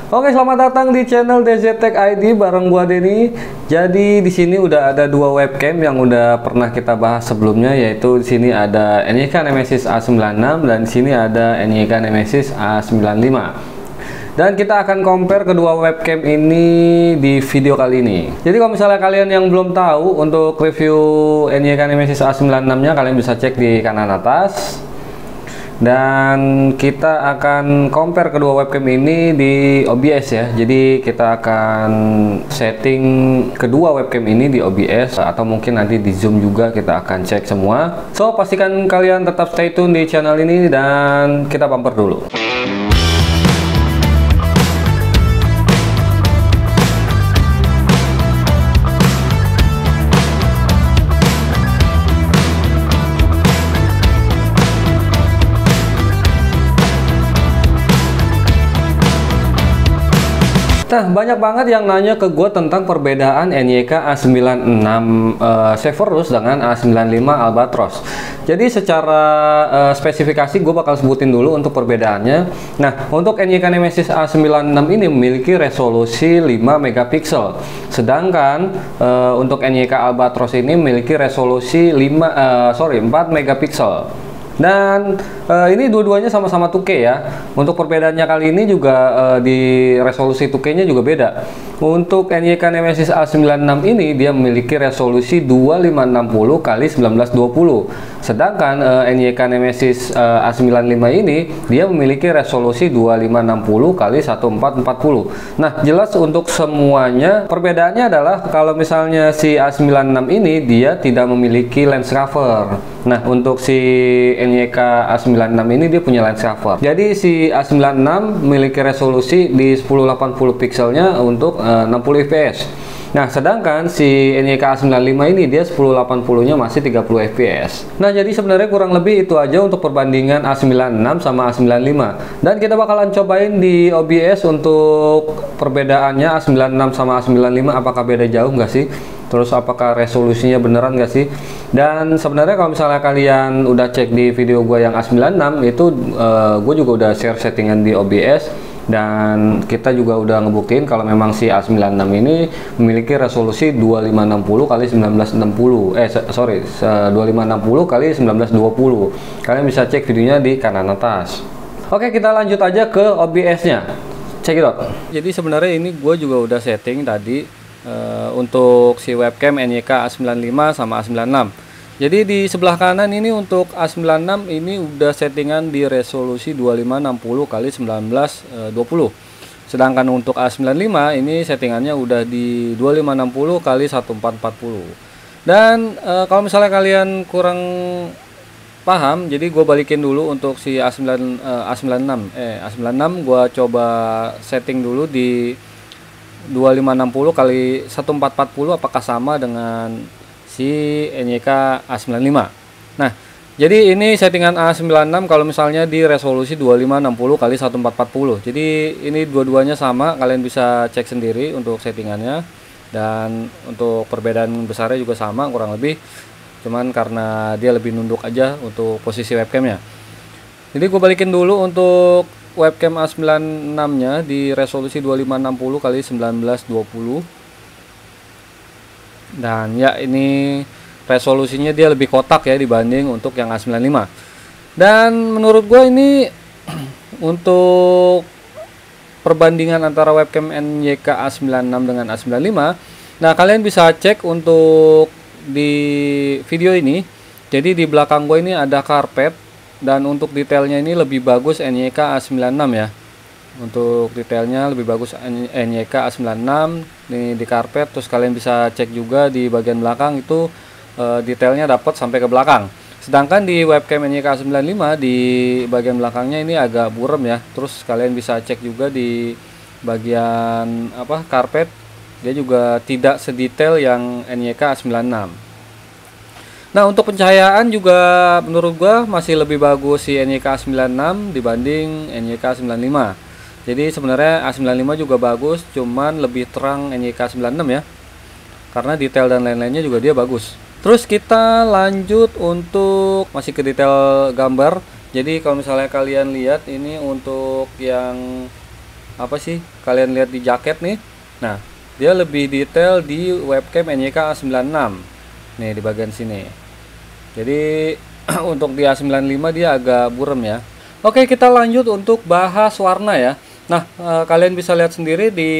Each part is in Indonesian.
Oke, selamat datang di channel DZ Tech ID bareng gua Denny. Jadi di sini udah ada dua webcam yang udah pernah kita bahas sebelumnya, yaitu di sini ada NYK Nemesis A96 dan di sini ada NYK Nemesis A95. Dan kita akan compare kedua webcam ini di video kali ini. Jadi kalau misalnya kalian yang belum tahu untuk review NYK Nemesis A96-nya, kalian bisa cek di kanan atas. Dan kita akan compare kedua webcam ini di OBS ya. Jadi kita akan setting kedua webcam ini di OBS, atau mungkin nanti di Zoom juga kita akan cek semua. So pastikan kalian tetap stay tune di channel ini dan kita bumper dulu. Nah, banyak banget yang nanya ke gue tentang perbedaan NYK A96 Severus dengan A95 Albatros. Jadi secara spesifikasi gue bakal sebutin dulu untuk perbedaannya. Nah, untuk NYK Nemesis A96 ini memiliki resolusi 5 megapiksel. Sedangkan untuk NYK Albatros ini memiliki resolusi 4 megapiksel. Dan ini dua-duanya sama-sama 2K ya. Untuk perbedaannya kali ini juga di resolusi 2K-nya juga beda. Untuk NYK Nemesis A96 ini dia memiliki resolusi 2560 x 1920. Sedangkan NYK Nemesis A95 ini dia memiliki resolusi 2560 x 1440. Nah, jelas untuk semuanya perbedaannya adalah kalau misalnya si A96 ini dia tidak memiliki lens cover. Nah, untuk si NYK A96 ini dia punya lens cover. Jadi si A96 memiliki resolusi di 1080 pixelnya untuk 60 fps. Nah, sedangkan si NYK A95 ini dia 1080-nya masih 30 fps. Nah, jadi sebenarnya kurang lebih itu aja untuk perbandingan A96 sama A95. Dan kita bakalan cobain di OBS untuk perbedaannya A96 sama A95, apakah beda jauh nggak sih? Terus apakah resolusinya beneran nggak sih? Dan sebenarnya kalau misalnya kalian udah cek di video gue yang A96 itu gue juga udah share settingan di OBS. Dan kita juga udah ngebuktiin kalau memang si A96 ini memiliki resolusi 2560 x 1960 2560 x 1920. Kalian bisa cek videonya di kanan atas. Oke, kita lanjut aja ke OBS nya. Check it out. Jadi sebenarnya ini gue juga udah setting tadi untuk si webcam NYK A95 sama A96. Jadi di sebelah kanan ini untuk A96 ini udah settingan di resolusi 2560 x 1920. Sedangkan untuk A95 ini settingannya udah di 2560 x 1440. Dan kalau misalnya kalian kurang paham, jadi gue balikin dulu untuk si A96 gue coba setting dulu di 2560 x 1440 apakah sama dengan si NYK A95. Nah, jadi ini settingan A96 kalau misalnya di resolusi 2560 x 1440. Jadi ini dua-duanya sama, kalian bisa cek sendiri untuk settingannya. Dan untuk perbedaan besarnya juga sama kurang lebih. Cuman karena dia lebih nunduk aja untuk posisi webcamnya. Jadi gue balikin dulu untuk webcam A96 nya di resolusi 2560 x 1920. Dan ya, ini resolusinya dia lebih kotak ya dibanding untuk yang A95. Dan menurut gue ini untuk perbandingan antara webcam NYK A96 dengan A95. Nah, kalian bisa cek untuk di video ini. Jadi di belakang gue ini ada karpet. Dan untuk detailnya ini lebih bagus NYK A96 ya. Untuk detailnya lebih bagus NYK A96 di karpet. Terus kalian bisa cek juga di bagian belakang itu detailnya dapat sampai ke belakang. Sedangkan di webcam NYK A95 di bagian belakangnya ini agak buram ya. Terus kalian bisa cek juga di bagian karpet, dia juga tidak sedetail yang NYK A96. Nah, untuk pencahayaan juga menurut gua masih lebih bagus si NYK A96 dibanding NYK A95. Jadi sebenarnya A95 juga bagus, cuman lebih terang NYK A96 ya. Karena detail dan lain-lainnya juga dia bagus. Terus kita lanjut untuk masih ke detail gambar. Jadi kalau misalnya kalian lihat ini untuk yang apa sih kalian lihat di jaket nih. Nah, dia lebih detail di webcam NYK A96 nih di bagian sini. Jadi untuk di A95 dia agak burem ya. Oke, kita lanjut untuk bahas warna ya. Nah, kalian bisa lihat sendiri di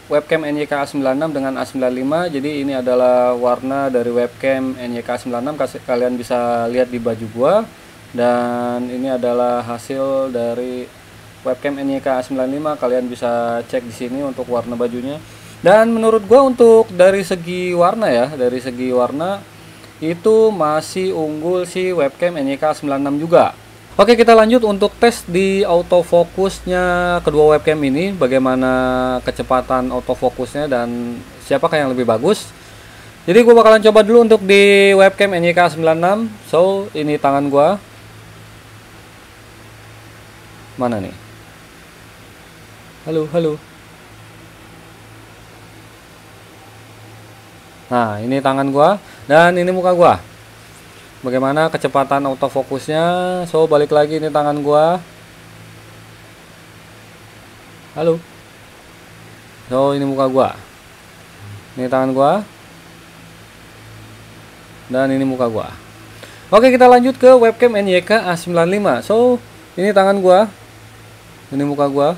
webcam NYK A96 dengan A95. Jadi ini adalah warna dari webcam NYK A96. Kalian bisa lihat di baju gua. Dan ini adalah hasil dari webcam NYK A95. Kalian bisa cek di sini untuk warna bajunya. Dan menurut gua untuk dari segi warna ya, dari segi warna itu masih unggul si webcam NYK A96 juga. Oke, kita lanjut untuk tes di autofokusnya kedua webcam ini, bagaimana kecepatan autofokusnya dan siapakah yang lebih bagus. Jadi gue bakalan coba dulu untuk di webcam NYK A96. So, ini tangan gue. Mana nih? Halo, halo. Nah, ini tangan gua dan ini muka gua. Bagaimana kecepatan autofokusnya? So, balik lagi, ini tangan gua. Halo. So, ini muka gua. Ini tangan gua. Dan ini muka gua. Oke, kita lanjut ke webcam NYK A95. So, ini tangan gua. Ini muka gua.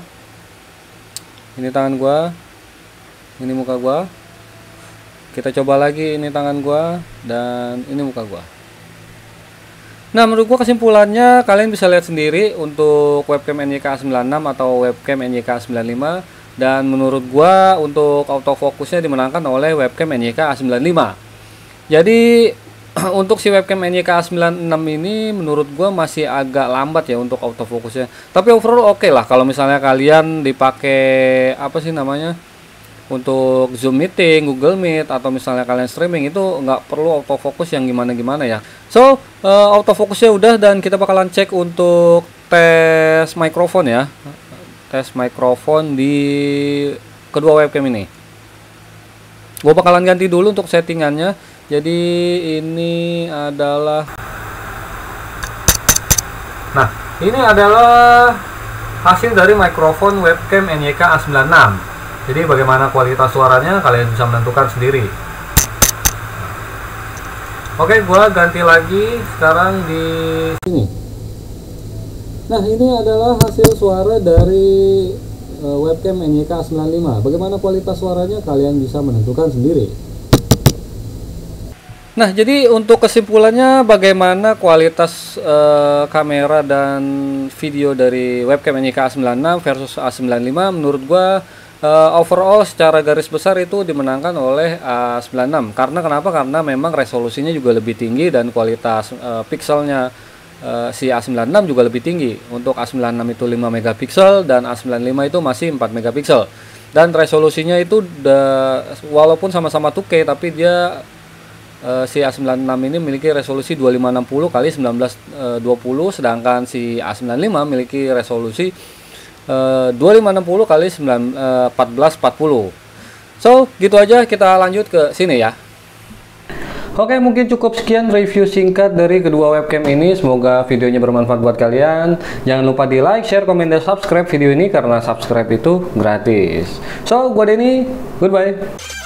Ini tangan gua. Ini muka gua. Kita coba lagi, ini tangan gua dan ini muka gua. Nah, menurut gua kesimpulannya kalian bisa lihat sendiri untuk webcam NYK A96 atau webcam NYK A95, dan menurut gua untuk autofokusnya dimenangkan oleh webcam NYK A95. Jadi untuk si webcam NYK A96 ini menurut gua masih agak lambat ya untuk autofokusnya. Tapi overall oke lah kalau misalnya kalian dipakai apa sih namanya? Untuk Zoom meeting, Google Meet, atau misalnya kalian streaming itu nggak perlu autofocus yang gimana-gimana ya. So, autofokusnya udah dan kita bakalan cek untuk tes mikrofon ya. Tes mikrofon di kedua webcam ini. Gue bakalan ganti dulu untuk settingannya. Jadi ini adalah, nah ini adalah hasil dari mikrofon webcam NYK A96. Jadi bagaimana kualitas suaranya kalian bisa menentukan sendiri. Oke, gua ganti lagi sekarang di sini. Nah, ini adalah hasil suara dari webcam NYK A95. Bagaimana kualitas suaranya kalian bisa menentukan sendiri. Nah, jadi untuk kesimpulannya bagaimana kualitas kamera dan video dari webcam NYK A96 versus A95, menurut gua overall secara garis besar itu dimenangkan oleh A96. Karena kenapa? Karena memang resolusinya juga lebih tinggi dan kualitas pixelnya si A96 juga lebih tinggi. Untuk A96 itu 5 megapiksel dan A95 itu masih 4 megapiksel. Dan resolusinya itu walaupun sama-sama 2K, tapi dia si A96 ini memiliki resolusi 2560 kali 1920, sedangkan si A95 memiliki resolusi 2560 kali 1440. So, gitu aja, kita lanjut ke sini ya. Oke, mungkin cukup sekian review singkat dari kedua webcam ini. Semoga videonya bermanfaat buat kalian. Jangan lupa di like, share, komen, dan subscribe video ini karena subscribe itu gratis. So, gua Denny, goodbye.